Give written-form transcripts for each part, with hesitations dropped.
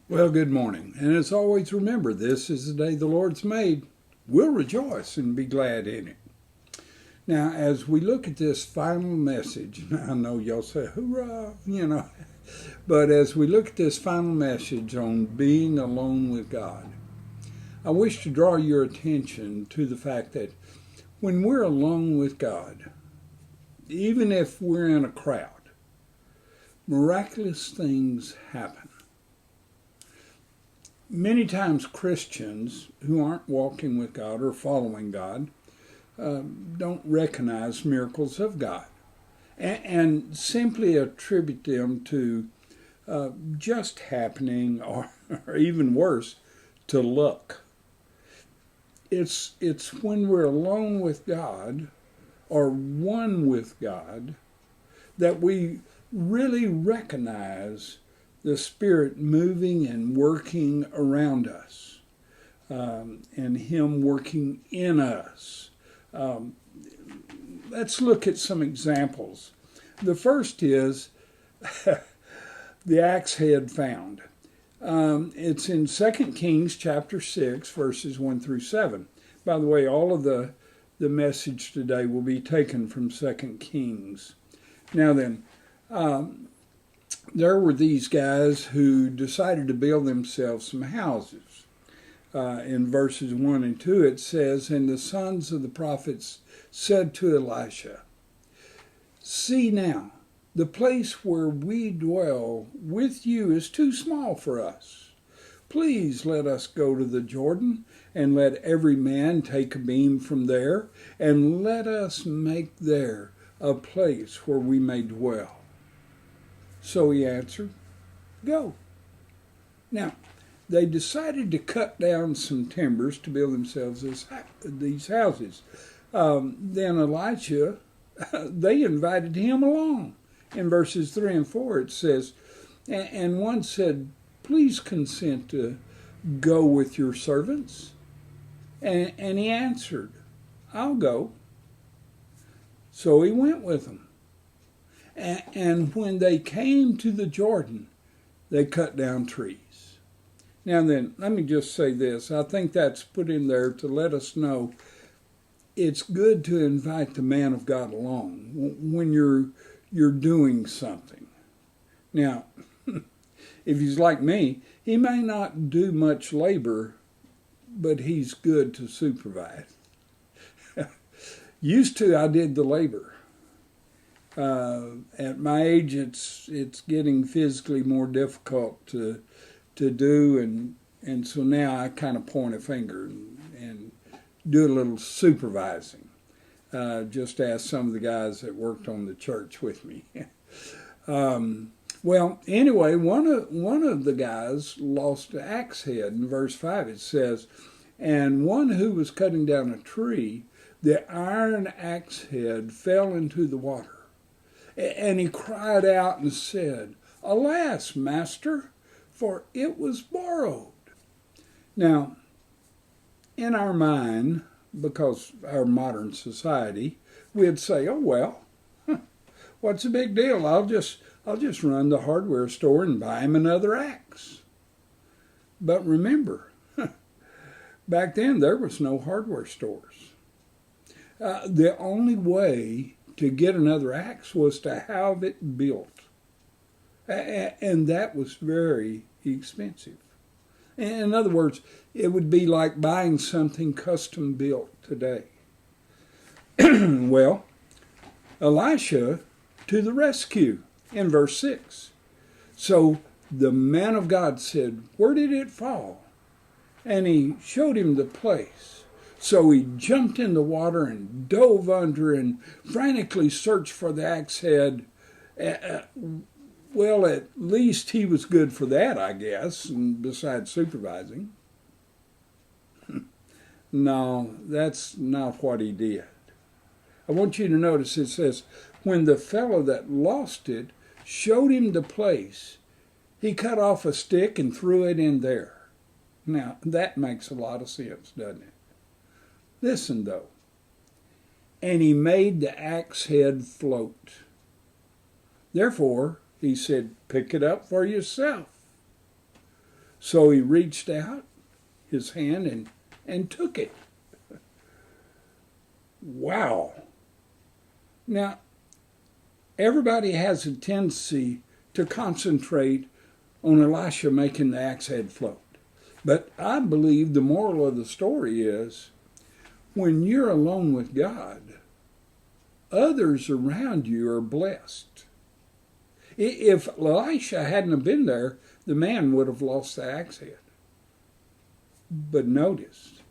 Well, good morning. And as always, remember, this is the day the Lord's made. We'll rejoice and be glad in it. Now, as we look at this final message, I know y'all say, hoorah, but as we look at this final message on being alone with God, I wish to draw your attention to the fact that when we're alone with God, even if we're in a crowd, miraculous things happen. Many times Christians who aren't walking with God or following God don't recognize miracles of God and simply attribute them to just happening or even worse, to luck. It's when we're alone with God or one with God that we really recognize the Spirit moving and working around us, and Him working in us. Let's look at some examples. The first is the axe head found. It's in 2 Kings chapter 6, verses 1 through 7. By the way, all of the message today will be taken from 2 Kings. Now then, there were these guys who decided to build themselves some houses. In verses 1 and 2 it says, "And the sons of the prophets said to Elisha, 'See now, the place where we dwell with you is too small for us. Please let us go to the Jordan, and let every man take a beam from there, and let us make there a place where we may dwell.' So he answered, 'Go.' Now, they decided to cut down some timbers to build themselves these houses. Then Elisha, they invited him along. In verses 3 and 4 it says, and one said, 'Please consent to go with your servants.' And he answered, 'I'll go.' So he went with them. And when they came to the Jordan, they cut down trees. Now then, let me just say this. I think that's put in there to let us know it's good to invite the man of God along when you're doing something. Now, if he's like me, he may not do much labor, but he's good to supervise. Used to, I did the labor. At my age, it's getting physically more difficult to do, and so now I kind of point a finger and do a little supervising. Just ask some of the guys that worked on the church with me. Well, anyway, one of the guys lost an axe head. In verse 5 it says, "And one who was cutting down a tree, the iron axe head fell into the water. And he cried out and said, 'Alas, master, for it was borrowed.'" Now, in our mind, because our modern society, we'd say, "Oh well, what's the big deal? I'll just run the hardware store and buy him another axe." But remember, back then there was no hardware stores. The only way to get another axe was to have it built. And that was very expensive. In other words, it would be like buying something custom built today. Well, Elisha to the rescue in verse 6. So the man of God said, "Where did it fall?" And he showed him the place. So he jumped in the water and dove under and frantically searched for the axe head. Well, at least he was good for that, I guess, and besides supervising. No, that's not what he did. I want you to notice it says, when the fellow that lost it showed him the place, he cut off a stick and threw it in there. Now, that makes a lot of sense, doesn't it? Listen, though. And he made the axe head float. Therefore, he said, "Pick it up for yourself." So he reached out his hand and took it. Wow. Now, everybody has a tendency to concentrate on Elisha making the axe head float. But I believe the moral of the story is when you're alone with God, others around you are blessed. If Elisha hadn't have been there, the man would have lost the axe head. But notice,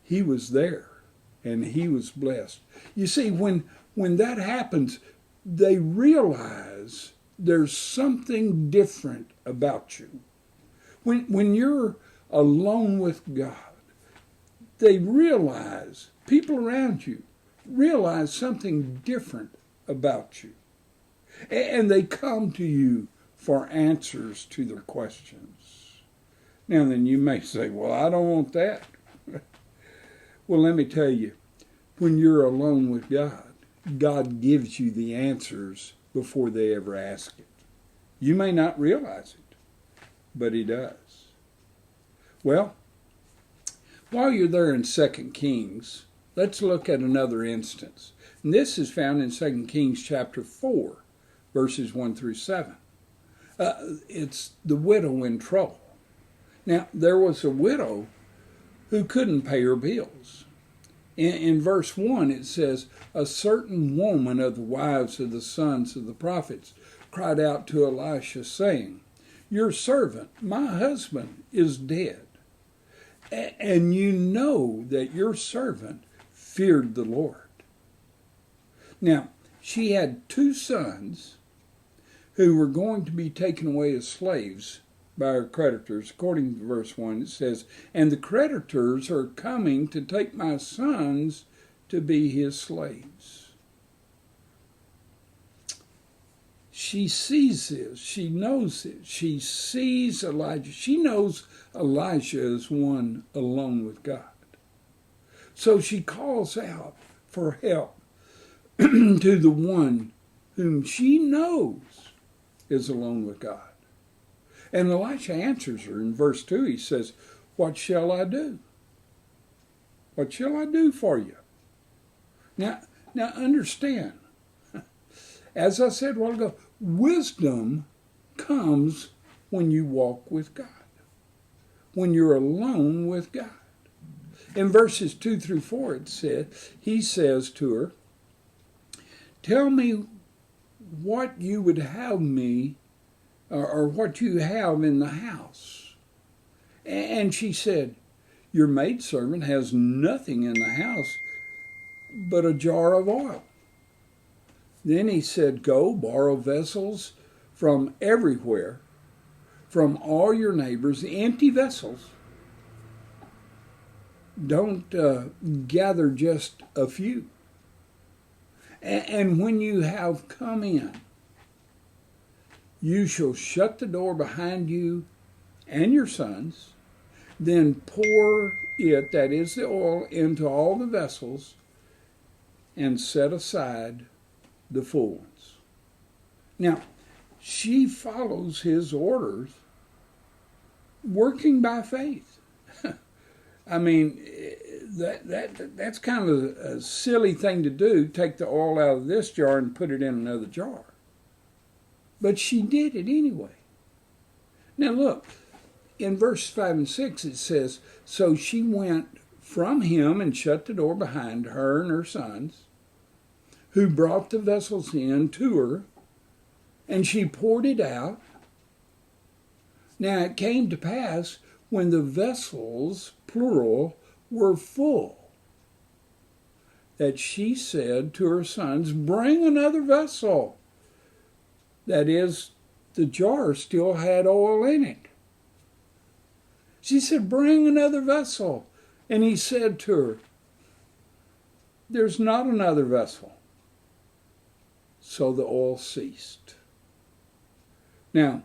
he was there and he was blessed. You see, when that happens, they realize there's something different about you. When you're alone with God, they realize, people around you realize something different about you. And they come to you for answers to their questions. Now then, you may say, well, I don't want that. Well, let me tell you, when you're alone with God, God gives you the answers before they ever ask it. You may not realize it, but he does. Well, while you're there in 2 Kings, let's look at another instance. And this is found in 2 Kings chapter 4, verses 1 through 7. It's the widow in trouble. Now, there was a widow who couldn't pay her bills. In verse 1, it says, a certain woman of the wives of the sons of the prophets cried out to Elisha, saying, your servant, my husband, is dead. And you know that your servant feared the Lord. Now, she had 2 sons who were going to be taken away as slaves by her creditors. According to verse 1, it says, and the creditors are coming to take my sons to be his slaves. She sees this. She knows it. She sees Elijah. She knows Elijah is one alone with God. So she calls out for help to the one whom she knows is alone with God. And Elisha answers her in verse 2. He says, what shall I do? What shall I do for you? Now understand, as I said a while ago, wisdom comes when you walk with God, when you're alone with God. In verses 2 through 4, he says to her, tell me what you would have me, or what you have in the house. And she said, your maidservant has nothing in the house but a jar of oil. Then he said, go borrow vessels from everywhere, from all your neighbors, empty vessels. Don't gather just a few. And when you have come in, you shall shut the door behind you and your sons, then pour it, that is the oil, into all the vessels, and set aside the full ones. Now, she follows his orders, working by faith. I mean, that's kind of a silly thing to do, take the oil out of this jar and put it in another jar. But she did it anyway. Now look, in verse 5 and 6 it says, so she went from him and shut the door behind her and her sons, who brought the vessels in to her, and she poured it out. Now it came to pass, when the vessels, plural, were full, that she said to her sons, bring another vessel. That is, the jar still had oil in it. She said, bring another vessel. And he said to her, there's not another vessel. So the oil ceased. Now,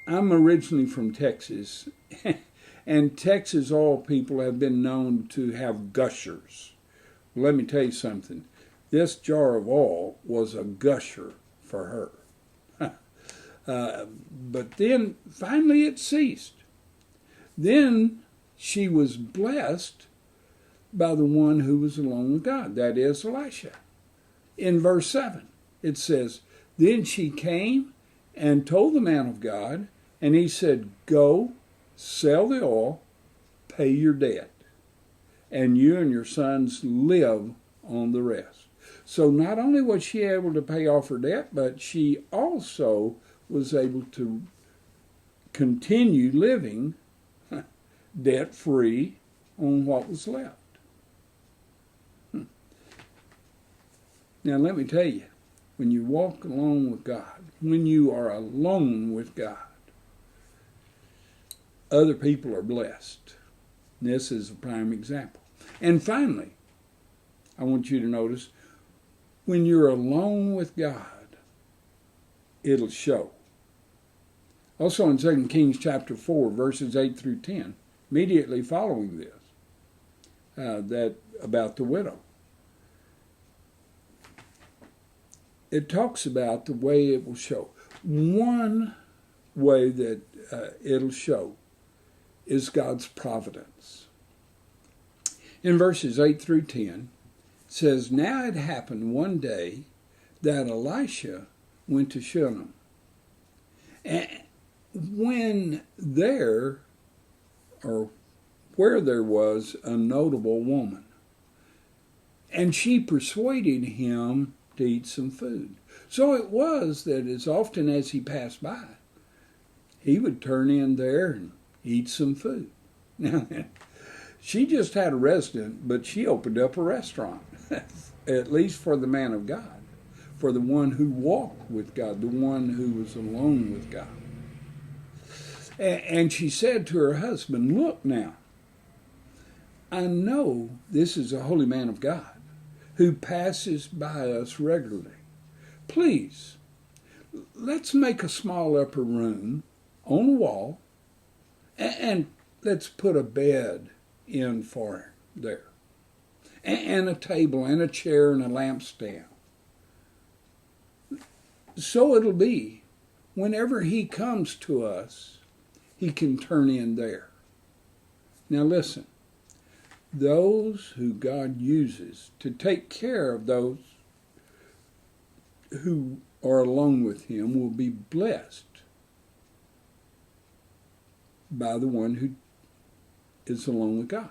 I'm originally from Texas, and Texas oil people have been known to have gushers. Let me tell you something. This jar of oil was a gusher for her. But then finally it ceased. Then she was blessed by the one who was alone with God, that is Elisha. In verse 7, it says, then she came and told the man of God, and he said, go, sell the oil, pay your debt, and you and your sons live on the rest. So not only was she able to pay off her debt, but she also was able to continue living debt-free on what was left. Now let me tell you, when you walk alone with God, when you are alone with God, other people are blessed. This is a prime example. And finally, I want you to notice, when you're alone with God, it'll show. Also in 2 Kings chapter 4, verses 8 through 10, immediately following this, that about the widow. It talks about the way it will show. One way that it'll show is God's providence. In verses 8 through 10, it says, now it happened one day that Elisha went to Shunem. And when there, or where there was a notable woman, and she persuaded him to eat some food. So it was that as often as he passed by, he would turn in there and eat some food. Now, she just had a resident, but she opened up a restaurant, at least for the man of God, for the one who walked with God, the one who was alone with God. And she said to her husband, look now, I know this is a holy man of God who passes by us regularly. Please, let's make a small upper room on a wall, and let's put a bed in for him there, and a table and a chair and a lampstand. So it'll be, whenever he comes to us, he can turn in there. Now listen, those who God uses to take care of those who are alone with him will be blessed by the one who is alone with God.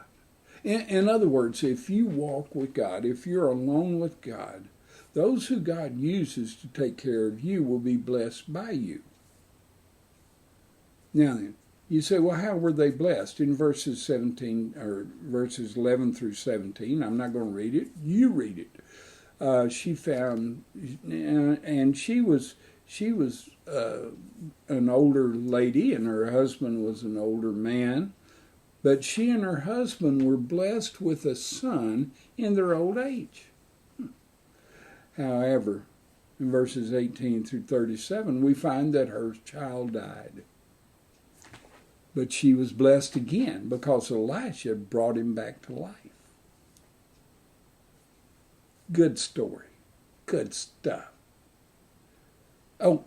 In other words, if you walk with God, if you're alone with God, those who God uses to take care of you will be blessed by you. Now then, you say, well, how were they blessed? In verses 17 or verses 11 through 17, I'm not going to read it. You read it. She found, and she was an older lady, and her husband was an older man. But she and her husband were blessed with a son in their old age. However, in verses 18 through 37, we find that her child died. But she was blessed again because Elisha brought him back to life. Good story. Good stuff. Oh,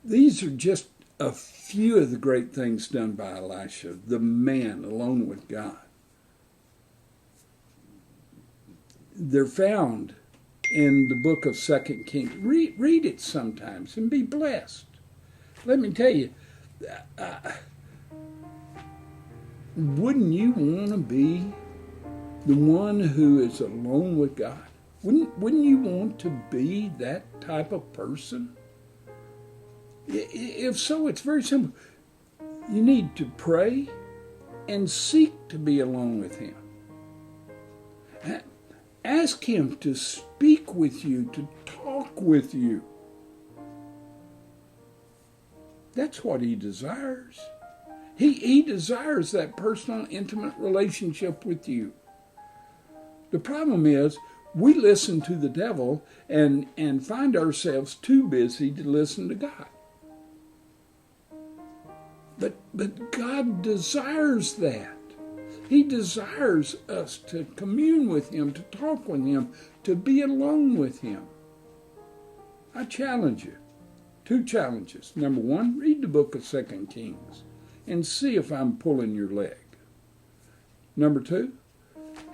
these are just a few of the great things done by Elisha, the man alone with God. They're found in the book of 2 Kings. Read it sometimes and be blessed. Let me tell you, wouldn't you want to be the one who is alone with God? Wouldn't you want to be that type of person? If so, it's very simple. You need to pray and seek to be alone with him. Ask him to speak with you, to talk with you. That's what he desires. He desires that personal, intimate relationship with you. The problem is, we listen to the devil and find ourselves too busy to listen to God. But God desires that. He desires us to commune with him, to talk with him, to be alone with him. I challenge you. 2 challenges. Number 1, read the book of 2 Kings and see if I'm pulling your leg. Number 2,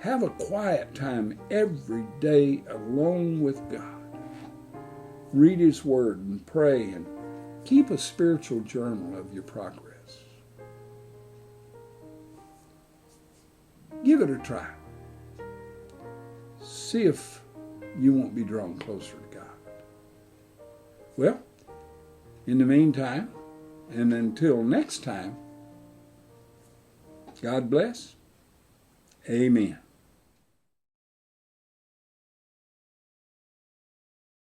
have a quiet time every day alone with God. Read His Word and pray and keep a spiritual journal of your progress. Give it a try. See if you won't be drawn closer to God. Well, in the meantime, and until next time, God bless. Amen.